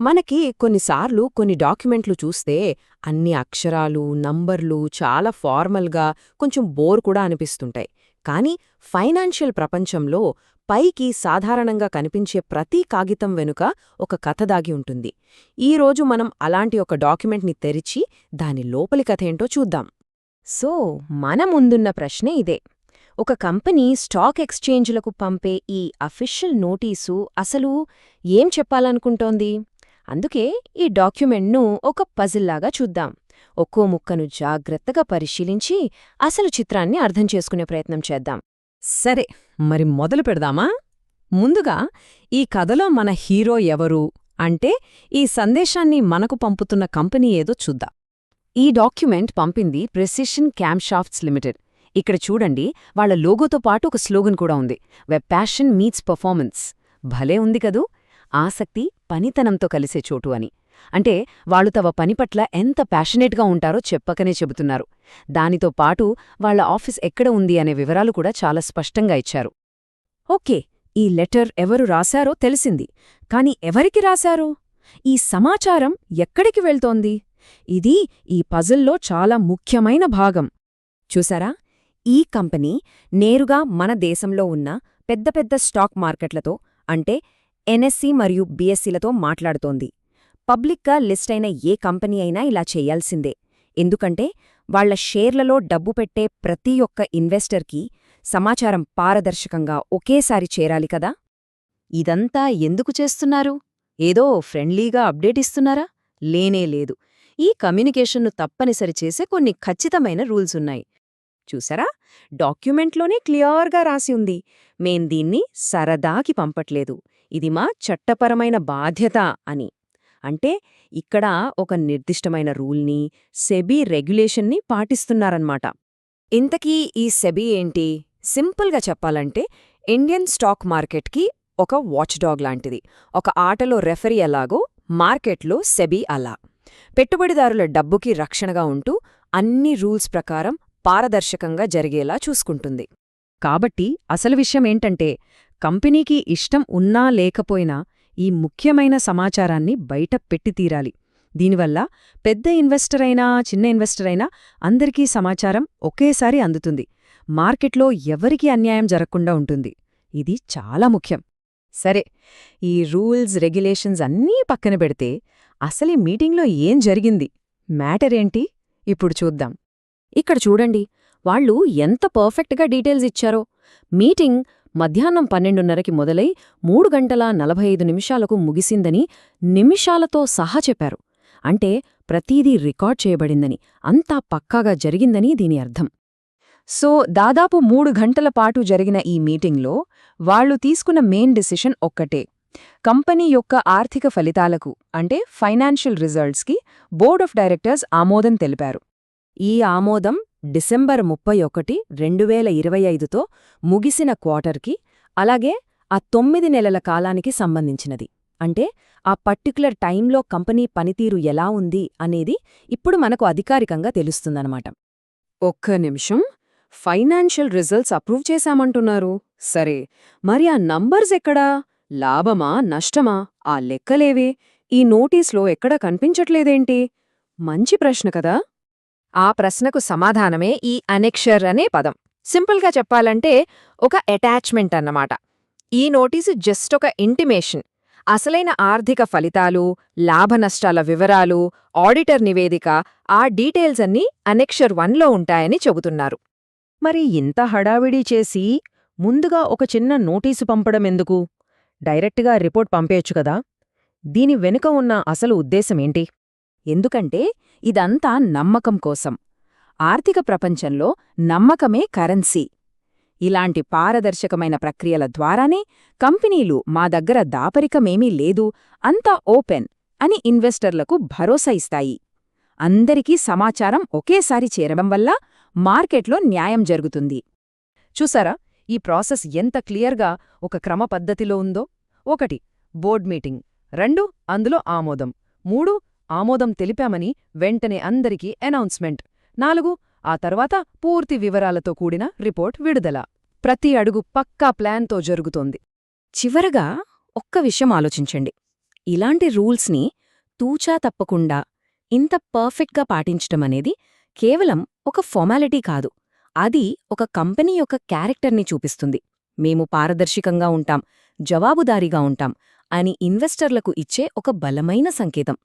మనకి కొన్నిసార్లు కొన్ని డాక్యుమెంట్లు చూస్తే అన్ని అక్షరాలు, నంబర్లు చాలా ఫార్మల్గా, కొంచెం బోర్ కూడా అనిపిస్తుంటాయి. కానీ ఫైనాన్షియల్ ప్రపంచంలో పైకి సాధారణంగా కనిపించే ప్రతి కాగితం వెనుక ఒక కథ దాగి ఉంటుంది. ఈరోజు మనం అలాంటి ఒక డాక్యుమెంట్ని తెరిచి దాని లోపలి కథేంటో చూద్దాం. సో మన ముందున్న ప్రశ్నే ఇదే. ఒక కంపెనీ స్టాక్ ఎక్స్చేంజ్లకు పంపే ఈ అఫీషియల్ నోటీసు అసలు ఏం చెప్పాలనుకుంటోంది? అందుకే ఈ డాక్యుమెంట్ను ఒక పజిల్లాగా చూద్దాం. ఒక్కో ముక్కను జాగ్రత్తగా పరిశీలించి అసలు చిత్రాన్ని అర్థం చేసుకునే ప్రయత్నం చేద్దాం. సరే, మరి మొదలు పెడదామా? ముందుగా ఈ కథలో మన హీరో ఎవరు అంటే ఈ సందేశాన్ని మనకు పంపుతున్న కంపెనీ ఏదో చూద్దాం. ఈ డాక్యుమెంట్ పంపింది ప్రెసిషన్ క్యామ్షాఫ్ట్స్ లిమిటెడ్. ఇక్కడ చూడండి, వాళ్ల లోగోతో పాటు ఒక స్లోగన్ కూడా ఉంది, వెబ్ ప్యాషన్ మీట్స్ పర్ఫార్మెన్స్. భలే ఉంది కదూ! ఆసక్తి పనితనంతో కలిసే చోటు అని. అంటే వాళ్లు తమ పని పట్ల ఎంత ప్యాషనేట్గా ఉంటారో చెప్పకనే చెబుతున్నారు. దానితో పాటు వాళ్ల ఆఫీస్ ఎక్కడ ఉంది అనే వివరాలు కూడా చాలా స్పష్టంగా ఇచ్చారు. ఓకే, ఈ లెటర్ ఎవరు రాశారో తెలిసింది. కాని ఎవరికి రాశారు? ఈ సమాచారం ఎక్కడికి వెళ్తోంది? ఇది ఈ పజిల్లో చాలా ముఖ్యమైన భాగం. చూసారా, ఈ కంపెనీ నేరుగా మన దేశంలో ఉన్న పెద్ద పెద్ద స్టాక్ మార్కెట్లతో అంటే ఎన్ఎస్సి మరియు బిఎస్సిలతో మాట్లాడుతోంది. పబ్లిక్గా లిస్ట్ అయిన ఏ కంపెనీ అయినా ఇలా చేయాల్సిందే. ఎందుకంటే వాళ్ల షేర్లలో డబ్బు పెట్టే ప్రతి ఒక్క ఇన్వెస్టర్కి సమాచారం పారదర్శకంగా ఒకేసారి చేరాలి కదా. ఇదంతా ఎందుకు చేస్తున్నారు? ఏదో ఫ్రెండ్లీగా అప్డేట్ ఇస్తున్నారా? లేనేలేదు. ఈ కమ్యూనికేషన్ను తప్పనిసరి చేసే కొన్ని ఖచ్చితమైన రూల్సున్నాయి. చూసారా, డాక్యుమెంట్లోనే క్లియర్గా రాసి ఉంది, మేం దీన్ని సరదాకి పంపట్లేదు, ఇది మా చట్టపరమైన బాధ్యత అని. అంటే ఇక్కడ ఒక నిర్దిష్టమైన రూల్ని, సెబీ రెగ్యులేషన్ని పాటిస్తున్నారన్నమాట. ఇంతకీ ఈ సెబీ ఏంటి? సింపుల్గా చెప్పాలంటే ఇండియన్ స్టాక్ మార్కెట్కి ఒక వాచ్డాగ్ లాంటిది. ఒక ఆటలో రెఫరీ ఎలాగో మార్కెట్లో సెబీ అలా. పెట్టుబడిదారుల డబ్బుకి రక్షణగా ఉంటూ అన్ని రూల్స్ ప్రకారం పారదర్శకంగా జరిగేలా చూసుకుంటుంది. కాబట్టి అసలు విషయమేంటంటే, కంపెనీకి ఇష్టం ఉన్నా లేకపోయినా ఈ ముఖ్యమైన సమాచారాన్ని బయట పెట్టి తీరాలి. దీనివల్ల పెద్ద ఇన్వెస్టరైనా చిన్న ఇన్వెస్టరైనా అందరికీ సమాచారం ఒకేసారి అందుతుంది. మార్కెట్లో ఎవరికీ అన్యాయం జరగకుండా ఉంటుంది. ఇది చాలా ముఖ్యం. సరే, ఈ రూల్స్ రెగ్యులేషన్స్ అన్నీ పక్కన పెడితే అసలీ మీటింగ్లో ఏం జరిగింది? మ్యాటరేంటి? ఇప్పుడు చూద్దాం. ఇక్కడ చూడండి, వాళ్ళు ఎంత పర్ఫెక్ట్గా డీటెయిల్స్ ఇచ్చారో. మీటింగ్ మధ్యాహ్నం 12:30కి మొదలై 3:45 ముగిసిందని నిమిషాలతో సహా చెప్పారు. అంటే ప్రతీదీ రికార్డ్ చేయబడిందని, అంతా పక్కాగా జరిగిందని దీని అర్థం. సో దాదాపు 3 గంటల పాటు జరిగిన ఈ మీటింగ్లో వాళ్లు తీసుకున్న మెయిన్ డిసిషన్ ఒక్కటే: కంపెనీ యొక్క ఆర్థిక ఫలితాలకు అంటే ఫైనాన్షియల్ రిజల్ట్స్కి బోర్డ్ ఆఫ్ డైరెక్టర్స్ ఆమోదం తెలిపారు. ఈ ఆమోదం డిసెంబర్ 31, 2025తో ముగిసిన క్వార్టర్కి, అలాగే ఆ 9 నెలల కాలానికి సంబంధించినది. అంటే ఆ పర్టిక్యులర్ టైంలో కంపెనీ పనితీరు ఎలా ఉంది అనేది ఇప్పుడు మనకు అధికారికంగా తెలుస్తుందన్నమాట. ఒక్క నిమిషం, ఫైనాన్షియల్ రిజల్ట్స్ అప్రూవ్ చేశామంటున్నారు. సరే, మరి ఆ నంబర్స్ ఎక్కడా? లాభమా నష్టమా? ఆ లెక్కలేవే? ఈ నోటీస్లో ఎక్కడా కనిపించట్లేదేంటి? మంచి ప్రశ్న కదా. ఆ ప్రశ్నకు సమాధానమే ఈ అనెక్షర్ అనే పదం. సింపుల్గా చెప్పాలంటే ఒక అటాచ్మెంట్ అన్నమాట. ఈ నోటీసు జస్ట్ ఒక ఇంటిమేషన్. అసలైన ఆర్థిక ఫలితాలు, లాభనష్టాల వివరాలు, ఆడిటర్ నివేదిక, ఆ డీటెయిల్స్ అన్నీ అనెక్షర్ 1లో ఉంటాయని చెబుతున్నారు. మరి ఇంత హడావిడి చేసి ముందుగా ఒక చిన్న నోటీసు పంపడమెందుకు? డైరెక్ట్గా రిపోర్ట్ పంపేయొచ్చు కదా. దీని వెనుక ఉన్న అసలు ఉద్దేశమేంటి? ఎందుకంటే ఇదంతా నమ్మకం కోసం. ఆర్థిక ప్రపంచంలో నమ్మకమే కరెన్సీ. ఇలాంటి పారదర్శకమైన ప్రక్రియల ద్వారానే కంపెనీలు మా దగ్గర దాపరికమేమీ లేదు, అంతా ఓపెన్ అని ఇన్వెస్టర్లకు భరోసా ఇస్తాయి. అందరికీ సమాచారం ఒకేసారి చేరడం వల్ల మార్కెట్లో న్యాయం జరుగుతుంది. చూసారా, ఈ ప్రాసెస్ ఎంత క్లియర్గా ఒక క్రమపద్ధతిలో ఉందో? 1 బోర్డ్ మీటింగ్, 2 అందులో ఆమోదం, 3 ఆమోదం తెలిపామని వెంటనే అందరికీ అనౌన్స్మెంట్, 4 ఆ తర్వాత పూర్తి వివరాలతో కూడిన రిపోర్ట్ విడుదల. ప్రతి అడుగు పక్కా ప్లాన్తో జరుగుతోంది. చివరగా ఒక్క విషయం ఆలోచించండి. ఇలాంటి రూల్స్ని తూచా తప్పకుండా ఇంత పర్ఫెక్ట్గా పాటించటమనేది కేవలం ఒక ఫార్మాలిటీ కాదు, అది ఒక కంపెనీ యొక్క క్యారెక్టర్ని చూపిస్తుంది. మేము పారదర్శకంగా ఉంటాం, జవాబుదారీగా ఉంటాం అని ఇన్వెస్టర్లకు ఇచ్చే ఒక బలమైన సంకేతం.